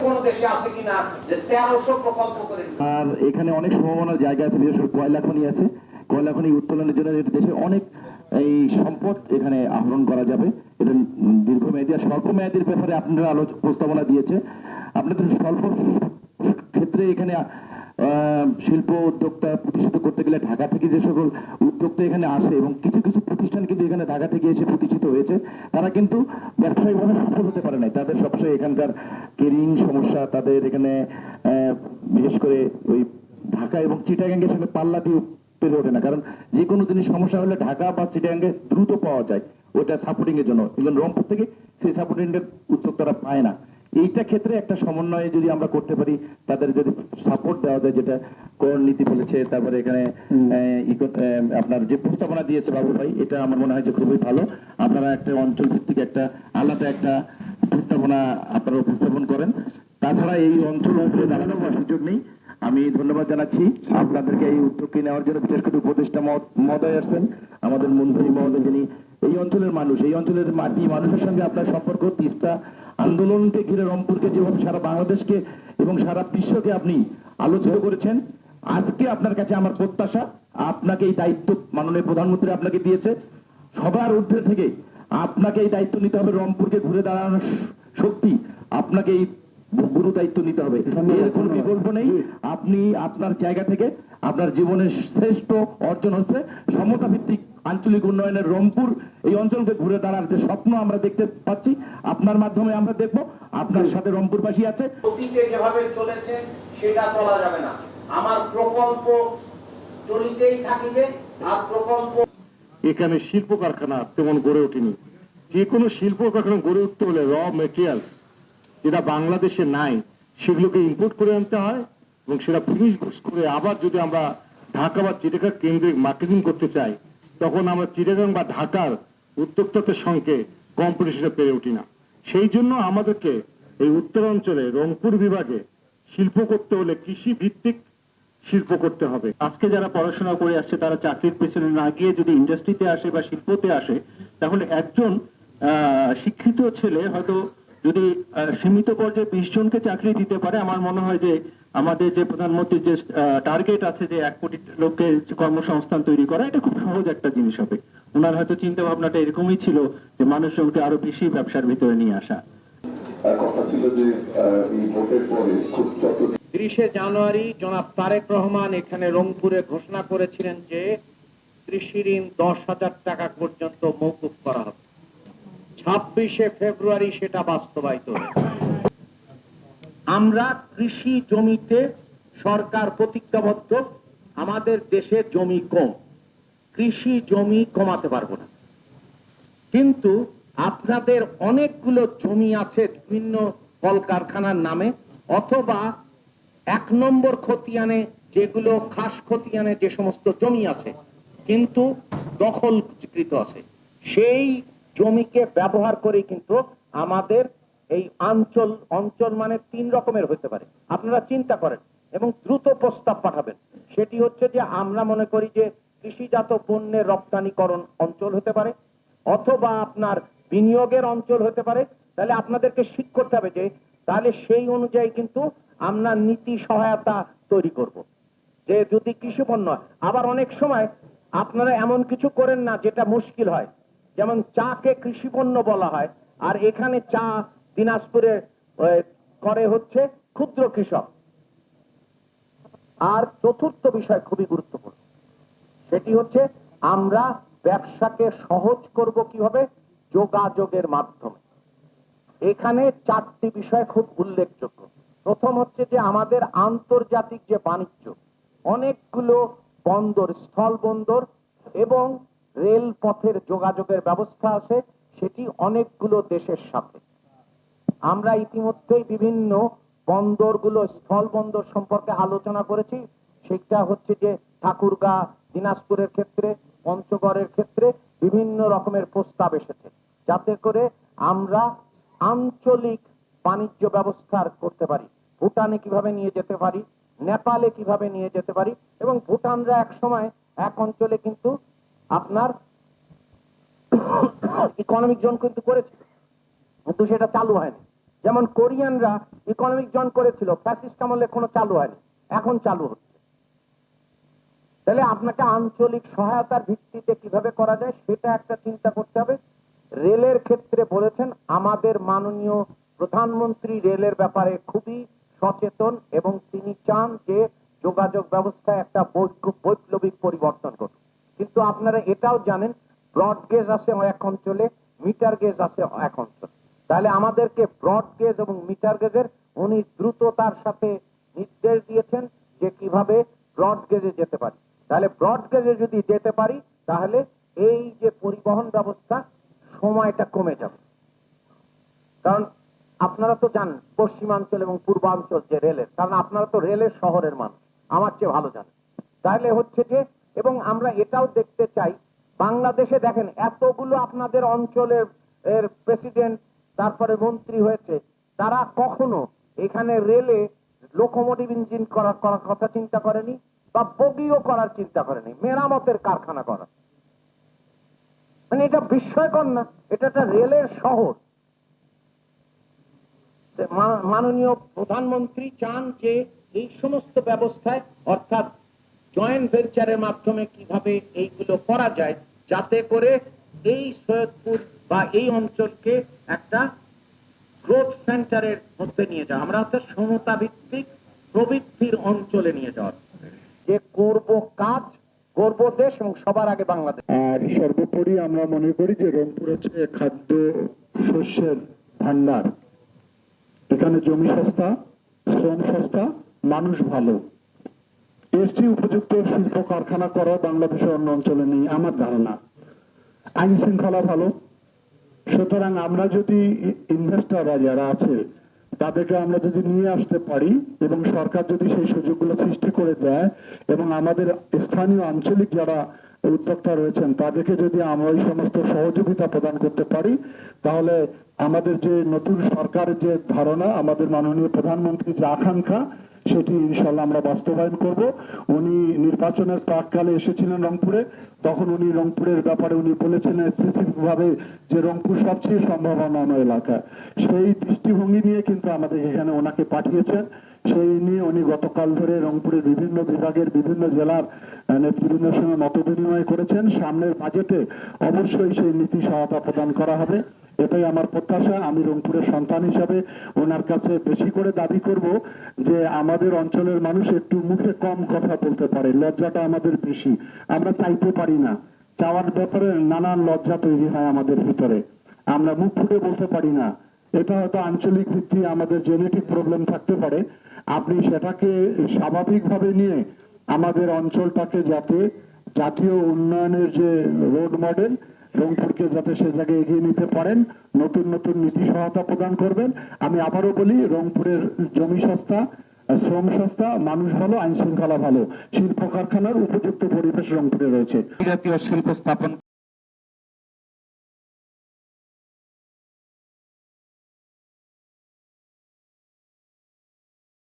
কোনো দেশে আছে কিনা যে 1300 প্রকল্প করে। আর এখানে অনেক সম্ভাবনার জায়গা আছে, বিশেষ করে কয়লা খনি আছে। কয়লা খনি উত্তোলনের জন্য দেশে অনেক এই সম্পদ এখানে আহরণ করা যাবে। এটা দীর্ঘমেয়াদী আর স্বল্প মেয়াদীর ব্যাপারে আপনারা প্রস্তাবনা দিয়েছে। আপনাদের স্বল্প ক্ষেত্রে এখানে শিল্প উদ্যোক্তা প্রতিষ্ঠিত করতে গেলে ঢাকা থেকে যে সকল উদ্যোক্তা এখানে আসে এবং কিছু কিছু প্রতিষ্ঠান কিন্তু এখানে ঢাকা থেকে এসে প্রতিষ্ঠিত হয়েছে, তারা কিন্তু ব্যবসায়িকভাবে সফল হতে পারে নাই। তাদের সবসময় এখানকার কেরিং সমস্যা, তাদের এখানে বিশেষ করে ওই ঢাকা এবং চিটাগাঙ্গের সঙ্গে পাল্লা দিয়ে পেরে ওঠে না। কারণ যে কোনো জিনিস সমস্যা হলে ঢাকা বা চিটাগাঙ্গে দ্রুত পাওয়া যায় ওটা সাপোর্টিং এর জন্য, কিন্তু রংপুর থেকে সেই সাপোর্টিং এর উদ্যোক্তারা পায় না। এইটা ক্ষেত্রে একটা সমন্বয়ে যদি আমরা করতে পারি, তাদের যদি সাপোর্ট দেওয়া যায়, যেটা কর নীতি বলেছে, তারপরে এখানে আপনার যে প্রস্তাবনা দিয়েছে বাবু ভাই, এটা আমার মনে হয় যে খুবই ভালো। আপনারা একটা অঞ্চল ভিত্তিক একটা আলাদা একটা প্রস্তাবনা আপনারা উপস্থাপন করেন। তাছাড়া এই অঞ্চল দাঁড়ানোর সুযোগ নেই। আমি ধন্যবাদ জানাচ্ছি আপনাদেরকে এই উদ্যোগকে নেওয়ার জন্য। বিশেষ করে উপদেষ্টা মহোদয় আসছেন, আমাদের মন্ত্রী মহোদয়, যিনি এই অঞ্চলের মানুষ, এই অঞ্চলের মাটি মানুষের সঙ্গে আপনার সম্পর্ক। তিস্তা আন্দোলনকে ঘিরে রংপুরকে যেভাবে সারা বাংলাদেশকে এবং সারা বিশ্বকে আপনি আলোচিত করেছেন, আজকে আপনার কাছে আমার প্রত্যাশা, আপনাকে এই দায়িত্ব মাননীয় প্রধানমন্ত্রী আপনাকে দিয়েছে, সবার ঊর্ধ্বে থেকে আপনাকে এই দায়িত্ব নিতে হবে। রংপুরকে ঘুরে দাঁড়ানোর শক্তি আপনাকে এই গুরু দায়িত্ব নিতে হবে, এর কোনো বিকল্প নেই। আপনি আপনার জায়গা থেকে আপনার জীবনের শ্রেষ্ঠ অর্জন হচ্ছে সমতা ভিত্তিক আঞ্চলিক উন্নয়নের রংপুর এই অঞ্চলকে ঘুরে দাঁড়ার যে স্বপ্ন আমরা দেখতে পাচ্ছি, আপনার মাধ্যমে আমরা দেখব। আপনার সাথে রংপুরবাসী আছে। অতীতে যেভাবে চলেছে সেটা চলা যাবে না। আমার প্রকল্প চলিতেই থাকিবে। আর প্রকল্প এখানে শিল্প কারখানা তেমন গড়ে ওঠেনি। যে কোনো শিল্প কারখানা গড়ে উঠতে হলে র মেটেরিয়ালস যেটা বাংলাদেশে নাই সেগুলোকে ইম্পোর্ট করে আনতে হয়, এবং সেটা ফিনিশ করে আবার যদি আমরা ঢাকা বা চিটাগাং কেন্দ্রিক মার্কেটিং করতে চাই, তখন আমরা চিটাগাং বা ঢাকার উদ্যোক্তাদের সঙ্গে কম্পিটিশনে পেরে উঠি না। সেই জন্য আমাদেরকে এই উত্তরাঞ্চলে রংপুর বিভাগে শিল্প করতে হলে কৃষি ভিত্তিক শিল্প করতে হবে। আজকে যারা পড়াশোনা করে আসছে তারা চাকরির পেছনে না গিয়ে যদি ইন্ডাস্ট্রিতে আসে বা শিল্পতে আসে, তাহলে একজন শিক্ষিত ছেলে হয়তো যদি সীমিত পর্যায়ে 20 জনকে চাকরি দিতে পারে, আমার মনে হয় যে আমাদের যে প্রধানমন্ত্রীর যে টার্গেট আছে যে 1 কোটি লোকের কর্মসংস্থান তৈরি করা, এটা খুব সহজ একটা জিনিস হবে। ওনার হয়তো চিন্তা ভাবনাটা এরকমই ছিল যে মানুষজনকে আরো বেশি ব্যবসার ভিতরে নিয়ে আসা। কথা ছিল যে এই ভোটের পরে খুব 30শে জানুয়ারি জনাব তারেক রহমান এখানে রংপুরে ঘোষণা করেছিলেন যে কৃষি ঋণ 10,000 টাকা পর্যন্ত মওকুফ করা হবে। 26শে ফেব্রুয়ারি সেটা বাস্তবায়িত হয়েছে। আমরা কৃষি জমিতে সরকার প্রতিজ্ঞাবদ্ধ, আমাদের দেশে জমি কম, কৃষি জমি কমাতে পারবো না। কিন্তু আপনাদের অনেকগুলো জমি আছে বিভিন্ন কলকারখানার নামে, অথবা 1 নম্বর খতিয়ানে, যেগুলো খাস খতিয়ানে যে সমস্ত জমি আছে কিন্তু দখলকৃত আছে, সেই জমিকে ব্যবহার করে কিন্তু আমাদের এই অঞ্চল মানে 3 রকমের হতে পারে। আপনারা চিন্তা করেন এবং দ্রুত প্রস্তাব পাঠাবেন। সেটি হচ্ছে যে আমরা মনে করি যে কৃষিজাত পণ্যের রপ্তানিকরণ অঞ্চল হতে পারে, অথবা আপনার বিনিয়োগের অঞ্চল হতে পারে। তাহলে আপনাদেরকে ঠিক করতে হবে যে তাহলে সেই অনুযায়ী কিন্তু আমরা নীতি সহায়তা তৈরি করব, যে যদি কৃষি পণ্য। আবার অনেক সময় আপনারা এমন কিছু করেন না যেটা মুশকিল হয়, যেমন চাকে কৃষি পণ্য বলা হয়, আর এখানে চা দিনাজপুরে করে হচ্ছে ক্ষুদ্র কৃষক। আর চতুর্থ বিষয় খুবই গুরুত্বপূর্ণ, সেটি হচ্ছে আমরা ব্যবসাকে সহজ করব কিভাবে? যোগাযোগের মাধ্যমে। এখানে 4টি বিষয় খুব উল্লেখযোগ্য। প্রথম হচ্ছে যে আমাদের আন্তর্জাতিক যে বাণিজ্য, অনেকগুলো বন্দর, স্থল বন্দর এবং রেল পথের যোগাযোগের ব্যবস্থা আছে, সেটি অনেকগুলো দেশের সাথে। আমরা ইতিমধ্যেই বিভিন্ন বন্দরগুলো, স্থল বন্দর সম্পর্কে আলোচনা করেছি। সেটা হচ্ছে যে ঠাকুরগাঁ, দিনাজপুরের ক্ষেত্রে, পঞ্চগড়ের ক্ষেত্রে বিভিন্ন রকমের প্রস্তাব এসেছে, যাতে করে আমরা আঞ্চলিক বাণিজ্য ব্যবস্থা করতে পারি। ভুটানে কিভাবে নিয়ে যেতে পারি, নেপালে কিভাবে নিয়ে যেতে পারি। এবং ভুটানরা এক সময় এক অঞ্চলে কিন্তু আপনার ইকোনমিক জোন কিন্তু করেছিল, কিন্তু সেটা চালু হয়নি। যেমন কোরিয়ানরা ইকোনমিক জোন করেছিল, ফ্যাসিস্ট আমলে কোনো চালু হয়নি, এখন চালু হচ্ছে। তাহলে আপনাকে আঞ্চলিক সহায়তার ভিত্তিতে কিভাবে করা যায় সেটা একটা চিন্তা করতে হবে। রেলের ক্ষেত্রে বলেছেন আমাদের মাননীয় প্রধানমন্ত্রী রেলের ব্যাপারে খুবই সচেতন এবং তিনি চান যে যোগাযোগ ব্যবস্থায় একটা বৈপ্লবিক পরিবর্তন ঘটুক। কিন্তু আপনারা এটাও জানেন ব্রড গেজ আছে এক অঞ্চলে, মিটার গেজ আছে এক অঞ্চলে। তাহলে আমাদেরকে ব্রড গেজ এবং মিটার গেজের উনি দ্রুততার সাথে নির্দেশ দিয়েছেন যে কিভাবে ব্রড গেজে যেতে পারি। তাহলে ব্রড গেজে যদি যেতে পারি তাহলে এই যে পরিবহন ব্যবস্থা সময়টা কমে যাবে। কারণ আপনারা তো জানেন পশ্চিমাঞ্চল এবং পূর্বাঞ্চল যে রেলের, কারণ আপনারা তো রেলের শহরের মানুষ, আমার চেয়ে ভালো জানেন। তাহলে হচ্ছে যে, এবং আমরা এটাও দেখতে চাই বাংলাদেশে দেখেন এতগুলো আপনাদের অঞ্চলের প্রেসিডেন্ট তারপরে মন্ত্রী হয়েছে, তারা কখনো এখানে রেলে লোকোমোটিভ ইঞ্জিন করার কথা চিন্তা করেনি বা বগিও করার চিন্তা করেনি, মেরামতের কারখানা করা। মানে এটা বিস্ময়কর না? এটা একটা রেলের শহর। মাননীয় প্রধানমন্ত্রী চান যে এই সমস্ত ব্যবস্থায় অর্থাৎ জয়েন্ট ভেঞ্চারের মাধ্যমে কিভাবে এইগুলো করা যায় যাতে করে এই সৈয়দপুর বা এই অঞ্চলকে একটা গ্রোথ সেন্টারের মধ্যে নিয়ে যাওয়া, আমরা হচ্ছে সমতা ভিত্তিক প্রবৃদ্ধির অঞ্চলে নিয়ে যাওয়ার যে করব কাজ, করব দেশ এবং সবার আগে বাংলাদেশ। আর সর্বোপরি আমরা মনে করি যে রংপুর হচ্ছে খাদ্য শস্যের ভান্ডার। এখানে জমি সস্তা, শ্রম সস্তা, মানুষ ভালো। এর চেয়ে উপযুক্ত শিল্প কারখানা করা বাংলাদেশের অন্য অঞ্চলে নেই আমার ধারণা। আইন শৃঙ্খলা ভালো। সুতরাং আমরা যদি ইনভেস্টররা যারা আছে তাদেরকে আমরা যদি নিয়ে আসতে পারি এবং সরকার যদি সেই সুযোগগুলো সৃষ্টি করে দেয় এবং আমাদের স্থানীয় আঞ্চলিক যারা উদ্যোক্তা রয়েছেন তাদেরকে যদি আমরা এই সমস্ত সহযোগিতা প্রদান করতে পারি, তাহলে আমাদের যে নতুন সরকারের যে ধারণা, আমাদের মাননীয় প্রধানমন্ত্রীর যে আকাঙ্ক্ষা, সেটি ইনশাল্লাহ আমরা বাস্তবায়ন করব। উনি নির্বাচনের প্রাককালে এসেছিলেন রংপুরে, তখন উনি রংপুরের ব্যাপারে উনি বলেছিলেন স্পেসিফিক ভাবে যে রংপুর সবচেয়ে সম্ভাবনাময় এলাকা। সেই দৃষ্টিভঙ্গি নিয়ে কিন্তু আমাদের এখানে ওনাকে পাঠিয়েছেন। সেই নিয়ে উনি গতকাল ধরে রংপুরের বিভিন্ন বিভাগের বিভিন্ন জেলার নেতৃবৃন্দের সঙ্গে মত বিনিময় করেছেন। সামনের বাজেটে অবশ্যই সেই নীতি সহায়তা প্রদান করা হবে, এটাই আমার প্রত্যাশা। আমি রংপুরের সন্তান হিসাবে ওনার কাছে বেশি করে দাবি করব যে আমাদের অঞ্চলের মানুষ একটু মুখে কম কথা বলতে পারে, লজ্জাটা আমাদের বেশি। আমরা চাইতে পারি না, চাওয়ার ব্যাপারে নানান লজ্জা তৈরি হয় আমাদের ভিতরে, আমরা মুখ ফুটে বলতে পারি না। এটা হয়তো আঞ্চলিক ভিত্তি আমাদের জেনেটিক প্রবলেম থাকতে পারে। আপনি সেটাকে স্বাভাবিকভাবে নিয়ে আমাদের অঞ্চলটাকে যাতে জাতীয় উন্নয়নের যে রোড মডেল, রংপুরকে যাতে সে জায়গায় এগিয়ে নিতে পারেন, নতুন নতুন নীতি সহায়তা প্রদান করবেন। আমি আবারও বলি, রংপুরের জমি সস্তা, শ্রম সস্তা, মানুষ ভালো, আইন শৃঙ্খলা ভালো, শিল্প কারখানার উপযুক্ত পরিবেশ রংপুরে রয়েছে। জাতীয় শিল্প স্থাপন